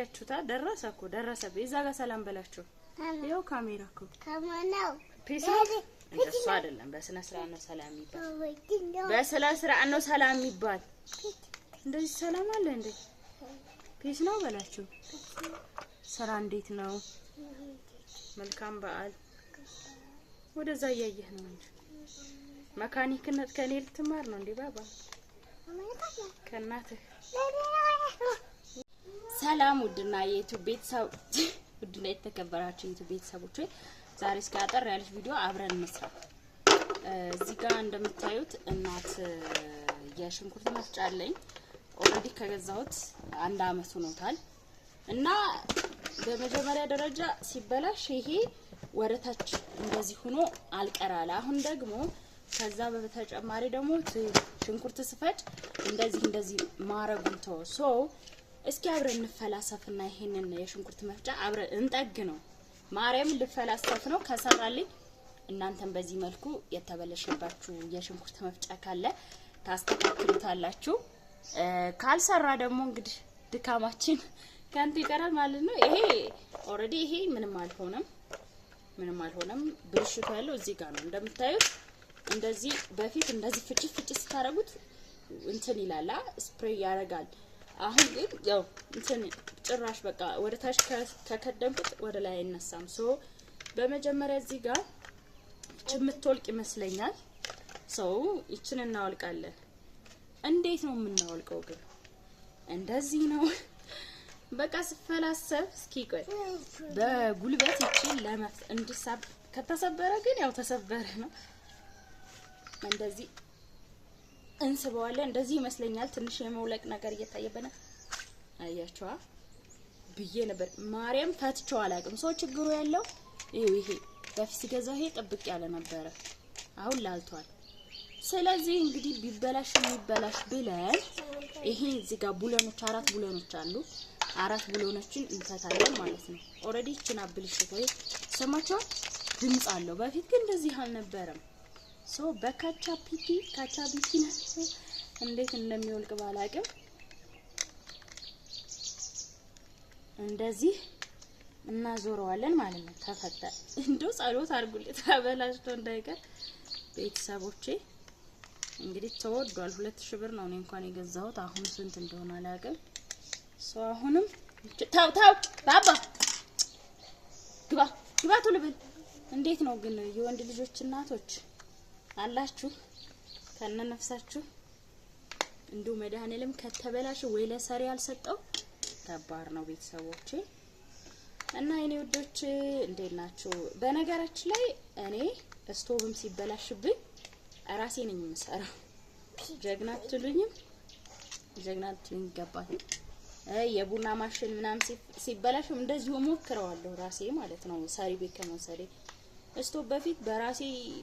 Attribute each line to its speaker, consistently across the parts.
Speaker 1: አያችሁታ ደረሰኩ ደረሰ በዛ ጋር ሰላም በላችሁ ይኸው ካሜራኩ
Speaker 2: ከማናው
Speaker 1: ፒስ እንደሱ አይደለም በስነ ስርዓት ነው ሰላም ይባል በስነ ስርዓት ነው ሰላም ይባል እንደዚህ ሰላም አለ እንዴ ፒስ ነው በላችሁ ስራ እንዴት ነው መልካም በዓል ወደዛ ያየህ ነው እንጂ መካኒክነት ከኔ ልትማር ነው እንዴ ባባ ከናትህ ሰላም ውድና የዩቲዩብ ቤተሰብ ውድና የተከበራችሁ የዩቲዩብ ቤተሰቦች ዛሬ እስከ አጠር ያለች ቪዲዮ አብረን እንስራ እዚህ ጋር እንደምታዩት እናት የሽንኩርት መፍጫ አለኝ ኦሬዲ ከገዛሁት አንድ አመት ሆኖታል እና በመጀመሪያ ደረጃ ሲበላሽ ይሄ ወረታች እንደዚህ ሆኖ አልቀራለ አሁን ደግሞ ከዛ በተጨማሪ ደግሞ ሽንኩርት ስፈጭ እንደዚህ ማረጉን ሶ እስኪ አብረን እንፈላሰፍና ይሄንን የሽንኩርት መፍጫ አብረን እንጠግ ነው ማርያም ልፈላሰፍ ነው ከሰራልኝ እናንተም በዚህ መልኩ የተበለሸባችሁ የሽንኩርት መፍጫ ካለ ታስተካክሉታላችሁ ካልሰራ ደግሞ እንግዲህ ድካማችን ካንተ ይቀራል ማለት ነው ይሄ ኦሬዲ ይሄ ምንም አልሆነም ብልሽቱ ያለው እዚህ ጋር ነው እንደምታዩት እንደዚህ በፊት እንደዚህ ፍጭት ስታረጉት እንትን ይላላ ስፕሬይ ያረጋል አሁን ግን ያው እንትን ጭራሽ በቃ ወደ ታች ከከደምኩት ወደ ላይ አይነሳም ሶ በመጀመሪያ እዚህ ጋር ችምትወልቅ ይመስለኛል ሶ እቺን እናወልቃለን እንዴት ነው የምናወልቀው ግን እንደዚህ ነው በቃ ስፈላሰፍ እስኪ ቆይ በጉልበት እቺን ለመፍ እንድሳብ ከተሰበረ ግን ያው ተሰበረ ነው እንደዚህ እንስበዋለን እንደዚህ ይመስለኛል ትንሽ የመውለቅ ነገር እየታየበና አያችኋ ብዬ ነበር ማርያም ፈትቸው አላቅም ሰው ችግሩ ያለው ይሄ በፊት ገዛው ይሄ ጥብቅ ያለ ነበር አሁን ላልቷል ስለዚህ እንግዲህ ቢበላሽ የሚበላሽ ብለን ይሄ እዚህ ጋር ቡለኖች አራት ቡለኖች አሉ አራት ቡለኖችን እንፈታለን ማለት ነው ኦሬዲ እቺን አብልሽት ወይ ሰማችሁ ድምጽ አለው በፊት ግን እንደዚህ አልነበረም ሶ በካቻፒቲ ነው እንዴት እንደሚወልቅ ባላቅም እንደዚህ እናዞረዋለን ማለት ነው ተፈታ እንደው ጸሎት አድርጉልኝ ተበላሽቶ እንዳይቀር ቤተሰቦቼ እንግዲህ ተወዷል 2000 ብር ነው እኔ እንኳን የገዛሁት አሁን ስንት እንደሆነ አላቅም ሶ አሁንም ታው ባባ ግባ ቶልበል እንዴት ነው ግን የወንድ ልጆች እናቶች አላችሁ ከነነፍሳችሁ እንዱ መድኃኔዓለም ከተበላሽ ወይ ለሰሪ ያልሰጠው ከባድ ነው ቤተሰቦቼ እና የኔ ወዶች እንዴት ናችሁ በነገራችን ላይ እኔ ስቶቭም ሲበላሽብኝ ራሴ ነኝ የምሰራው ጀግናትሉኝ ይገባል የቡና ማሽን ምናምን ሲበላሽም እንደዚሁ ሞክረዋለሁ ራሴ ማለት ነው ሳሪ ቤት ከመሰሪ ስቶቭ በፊት በራሴ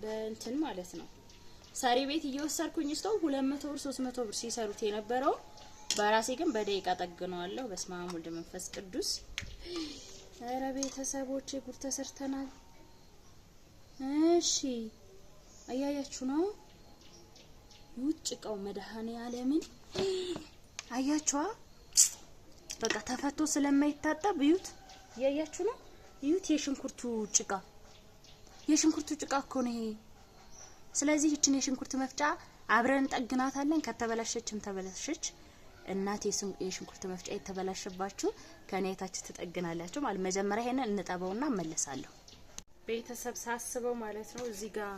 Speaker 1: በእንትን ማለት ነው ሳሪ ቤት እየወሰርኩኝ ስቶቭ 200 ብር 300 ብር ሲሰሩት የነበረው በራሴ ግን በደቂቃ ጠግነዋለሁ በስመ አብ ወልድ መንፈስ ቅዱስ ኧረ ቤተሰቦቼ ጉድ ተሰርተናል እሺ አያያችሁ ነው ውጭቃው መድኃኔዓለምን አያችኋ በቃ ተፈቶ ስለማይታጠብ ይዩት ያያችሁ ነው ይዩት የሽንኩርቱ ጭቃ እኮ ነው ይሄ ስለዚህ እቺን የሽንኩርት መፍጫ አብረን ጠግናታለን ከተበላሸችም ተበላሸች እናት የሽንኩርት መፍጫ የተበላሸባችሁ ከኔታችሁ ተጠግናላችሁ ማለት መጀመሪያ ይሄንን እንጠበውና መለሳለሁ ቤተሰብ ሳስበው ማለት ነው እዚህ ጋር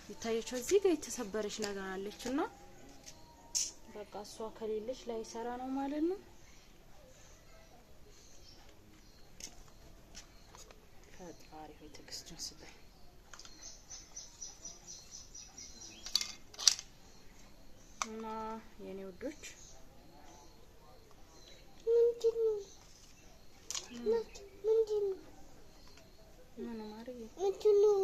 Speaker 1: ይታያችሁ እዚህ ጋር የተሰበረች ነገር አለችና በቃ እሷ ከሌለች ላይ ሰራ ነው ማለት ነው ፈጣሪ ሆይ ትዕግስቱን ስጠኝ እና የኔ ወዶች ምንድነው ምን ማርዬ ምንድነው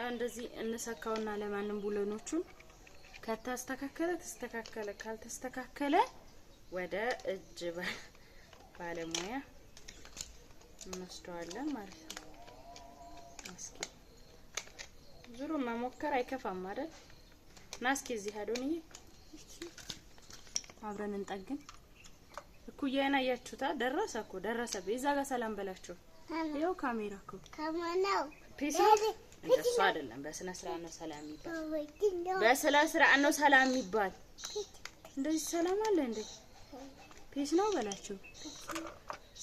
Speaker 1: እንደዚህ እንሰካውና ለማንም ቡለኖቹን ተስተካከለ ካልተስተካከለ ወደ እጅ ባለሙያ እንወስደዋለን ማለት ነው። እስኪ ዙሩ መሞከር አይከፋም አይደል? ና እስኪ እዚህ አዶንዬ አብረን እንጠግን። እኩያና ያያችሁታ ደረሰ እኮ ደረሰ። በዛ ጋር ሰላም በላችሁ። ይኸው ካሜራ እኮ
Speaker 2: ከማናው
Speaker 1: ፒስ እንደሱ አይደለም። በስነ ስርዓት ነው ሰላም የሚባል። በስነ ስርዓት ነው ሰላም የሚባል። እንደዚህ ሰላም አለ እንዴ? ፒስ ነው በላችሁ።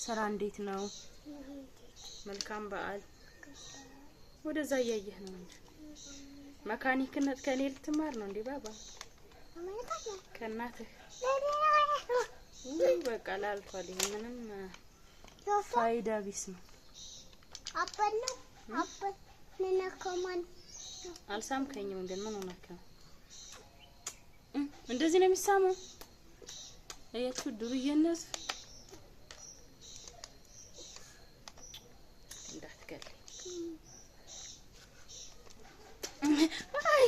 Speaker 1: ስራ እንዴት ነው? መልካም በዓል። ወደዛ እያየህ ነው እንጂ መካኒክነት ከኔ ልትማር ነው እንዴ ባባ? ከእናትህ በቃ ላልቷል። ይሄ ምንም ፋይዳ ቢስ ነው።
Speaker 2: አባና አባ ነነከማን
Speaker 1: አልሳምከኝም ግን ምን ሆነከ? እንደዚህ ነው የሚሳመው። እያችሁ ዱርዬነት እንዳትገል አይ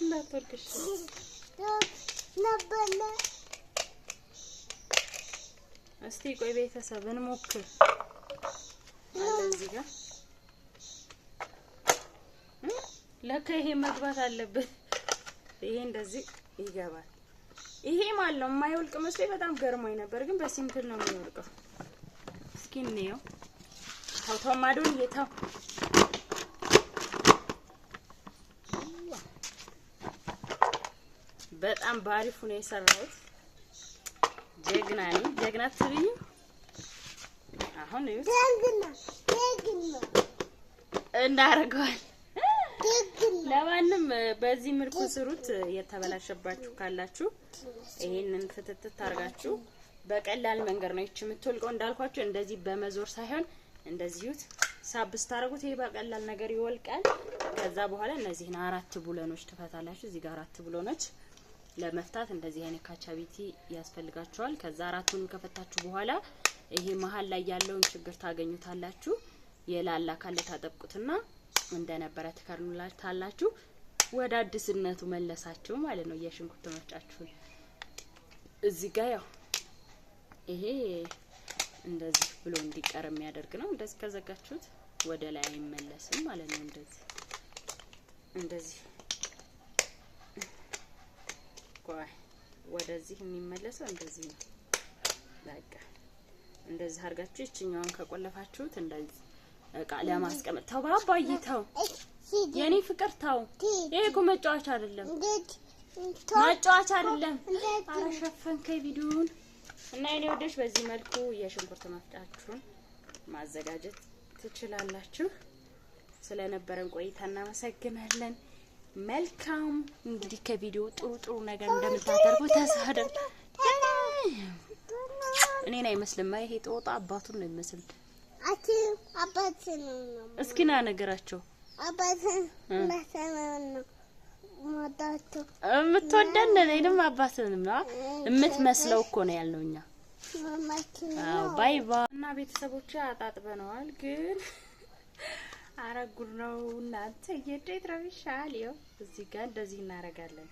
Speaker 1: እንዳትወርክሽ
Speaker 2: ነበለ።
Speaker 1: እስቲ ቆይ ቤተሰብ እንሞክር። እዚህ ጋር ለካ ይሄ መግባት አለበት። ይሄ እንደዚህ ይገባል። ይሄ ማለት ነው የማይወልቅ መስሎኝ በጣም ገርሞኝ ነበር፣ ግን በሲምፕል ነው የሚወልቀው። እስኪ እንየው። ታው ማዶን እየታው በጣም ባሪፉ ነው የሰራሁት። ጀግና ነኝ። ጀግና ትብዩ አሁን ነው
Speaker 2: ደግና
Speaker 1: እንዳረጋል። ለማንም በዚህ መልኩ ስሩት። የተበላሸባችሁ ካላችሁ ይሄንን ፍትትት አርጋችሁ በቀላል መንገድ ነው እቺ የምትወልቀው። እንዳልኳችሁ እንደዚህ በመዞር ሳይሆን እንደዚሁት ሳብስት አርጉት። ይሄ በቀላል ነገር ይወልቃል። ከዛ በኋላ እነዚህን 4 ቡለኖች ትፈታላችሁ። እዚህ ጋር 4 ቡለኖች ለመፍታት እንደዚህ አይነት ካቻቢቲ ያስፈልጋቸዋል። ከዛ 4ቱን ከፈታችሁ በኋላ ይሄ መሃል ላይ ያለውን ችግር ታገኙታላችሁ። የላላ ካለ ታጠብቁትና እንደነበረ ትከርኑላታላችሁ። ወደ አዲስነቱ መለሳችሁ ማለት ነው። የሽንኩርት መፍጫችሁን እዚህ ጋር ያው ይሄ እንደዚህ ብሎ እንዲቀር የሚያደርግ ነው። እንደዚህ ከዘጋችሁት ወደ ላይ አይመለስም ማለት ነው። እንደዚህ ቆይ ወደዚህ የሚመለሰው እንደዚህ ነው። በቃ እንደዚህ አድርጋችሁ እቺኛውን ከቆለፋችሁት እንደዚህ እቃ ለማስቀመጥ ተው ባባዬ ተው፣ የኔ ፍቅር ተው። ይሄ እኮ መጫወቻ አይደለም፣ መጫወቻ አይደለም። ኧረ ሸፈንከኝ ቪዲዮውን። እና የኔ ወደሽ በዚህ መልኩ የሽንኩርት መፍጫችሁን ማዘጋጀት ትችላላችሁ። ስለነበረን ቆይታ እናመሰግናለን። መልካም እንግዲህ ከቪዲዮ ጥሩ ነገር እንደምታደርጉ ተስፋ አደርጋለሁ። እኔን አይመስልም። ይሄ ጦጣ አባቱን ነው የሚመስል።
Speaker 2: አባትን ነው
Speaker 1: እስኪ ና ነገራቸው።
Speaker 2: አባትን ነው ማዳቶ
Speaker 1: የምትወደን እኔንም አባትንም ነው የምትመስለው እኮ ነው ያልነው እኛ። አዎ ባይ ባይ። እና ቤተሰቦቼ አጣጥበነዋል ግን አረጉር ነው እናንተ እየዴት ረብሻል። ይኸው እዚህ ጋር እንደዚህ እናረጋለን።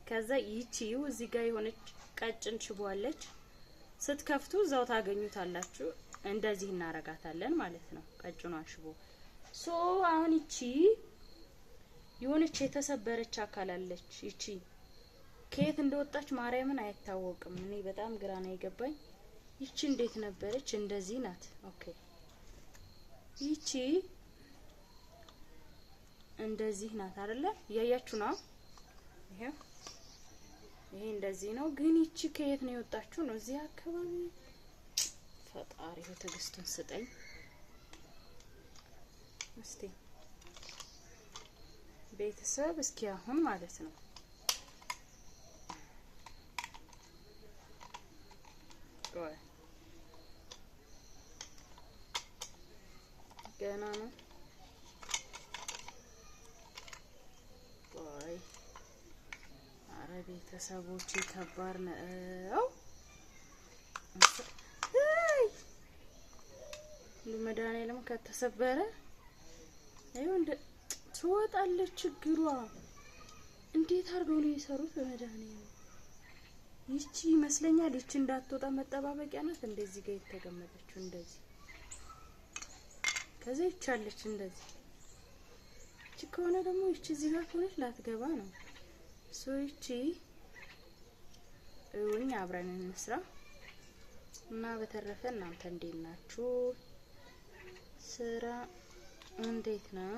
Speaker 1: ከዛ ይቺው እዚህ ጋር የሆነች ቀጭን ሽቦ አለች። ስትከፍቱ እዛው ታገኙታላችሁ። እንደዚህ እናረጋታለን ማለት ነው ቀጭኗን ሽቦ። ሶ አሁን ይቺ የሆነች የተሰበረች አካል አለች። ይቺ ከየት እንደወጣች ማርያምን አይታወቅም። እኔ በጣም ግራ ነው የገባኝ። ይቺ እንዴት ነበረች? እንደዚህ ናት። ኦኬ ይቺ እንደዚህ ናት አይደለ? ያያችሁ ነው። ይሄ እንደዚህ ነው። ግን ይቺ ከየት ነው የወጣችሁ ነው? እዚህ አካባቢ ፈጣሪ ትዕግስቱን ስጠኝ። እስቲ ቤተሰብ እስኪ አሁን ማለት ነው ቆይ ገና ነው። ቆይ አረ ቤተሰቦቼ ከባድ ነው። መድኃኒዓለም ከተሰበረ አይው እንደ ትወጣለች። ችግሯ እንዴት አድርገው ነው የሰሩት? በመድኃኒዓለም ይቺ ይመስለኛል። ይቺ እንዳትወጣ መጠባበቂያ ናት። እንደዚህ ጋር የተገመደችው እንደዚህ ከዛ ይቻለች እንደዚህ እቺ ከሆነ ደግሞ እቺ እዚህ ጋር ሆነች ላትገባ ነው ሶይቺ እኛ አብረን እንስራ እና በተረፈ እናንተ እንዴት ናችሁ ስራ እንዴት ነው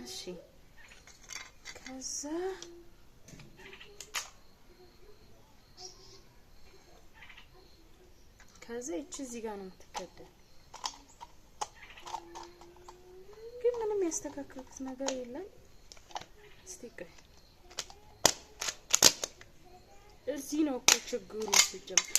Speaker 1: እሺ ከዛ እቺ እዚህ ጋር ነው የምትከደን ግን ምንም ያስተካክሉት ነገር የለም እስቲ ቆይ እዚህ ነው እኮ ችግሩ ሲጀምር